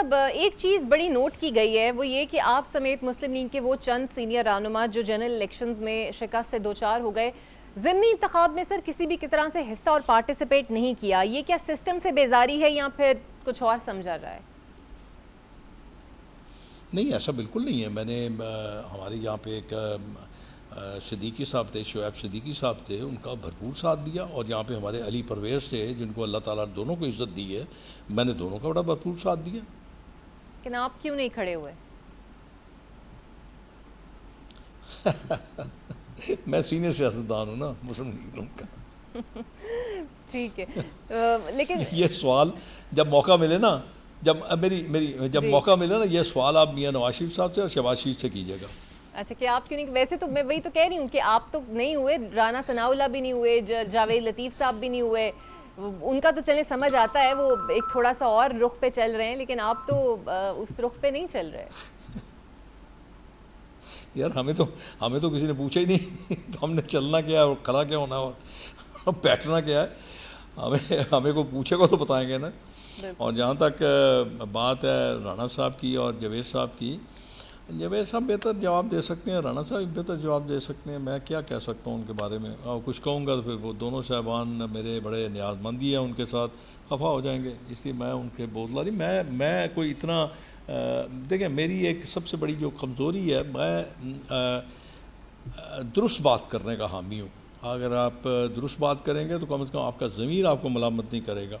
صاحب ایک چیز بڑی نوٹ کی گئی ہے وہ یہ کہ آپ سمیت مسلم لیگ کے وہ چند سینئر رہنما جو جنرل الیکشنز میں شکست سے دوچار ہو گئے ضمنی انتخاب میں سر کسی بھی طرح سے حصہ اور پارٹیسپیٹ نہیں کیا، یہ کیا سسٹم سے بیزاری ہے یا پھر کچھ اور سمجھا جائے؟ نہیں، ایسا بالکل نہیں ہے. میں نے ہمارے یہاں پہ ایک صدیقی صاحب تھے، شعیب صدیقی صاحب تھے، ان کا بھرپور ساتھ دیا. اور یہاں پہ ہمارے علی پرویز تھے جن کو اللہ تعالیٰ نے دونوں کو عزت دی ہے، میں نے دونوں کا بڑا بھرپور ساتھ دیا. لیکن آپ کیوں نہیں کھڑے ہوئے؟ میں سینئر سیاستدان ہوں نا مسلم لیگ کا. ٹھیک ہے، لیکن یہ سوال جب موقع ملے نا، جب موقع ملے نا، یہ سوال آپ میاں نواز شریف صاحب سے اور شہباز شریف سے کیجیے گا. اچھا کہ آپ کیوں نہیں؟ ویسے تو میں وہی تو کہہ رہی ہوں کہ آپ تو نہیں ہوئے، رانا ثناء اللہ بھی نہیں ہوئے، جاوید لطیف صاحب بھی نہیں ہوئے. ان کا تو چلیں سمجھ آتا ہے، وہ ایک تھوڑا سا اور رخ پہ چل رہے ہیں، لیکن آپ تو اس رخ پہ نہیں چل رہے. یار ہمیں تو کسی نے پوچھا ہی نہیں تو ہم نے چلنا کیا ہے اور کھڑا کیا ہونا اور بیٹھنا کیا ہے. ہمیں کو پوچھے گا تو بتائیں گے نا. اور جہاں تک بات ہے رانا صاحب کی اور جاوید صاحب کی، جاوید صاحب بہتر جواب دے سکتے ہیں، رانا صاحب بہتر جواب دے سکتے ہیں. میں کیا کہہ سکتا ہوں ان کے بارے میں؟ اور کچھ کہوں گا تو پھر وہ دونوں صاحبان میرے بڑے نیاز مندی ہیں، ان کے ساتھ خفا ہو جائیں گے، اس لیے میں ان کے بولتا نہیں. میں کوئی اتنا دیکھیں، میری ایک سب سے بڑی جو کمزوری ہے، میں درست بات کرنے کا حامی ہوں. اگر آپ درست بات کریں گے تو کم از کم آپ کا ضمیر آپ کو ملامت نہیں کرے گا.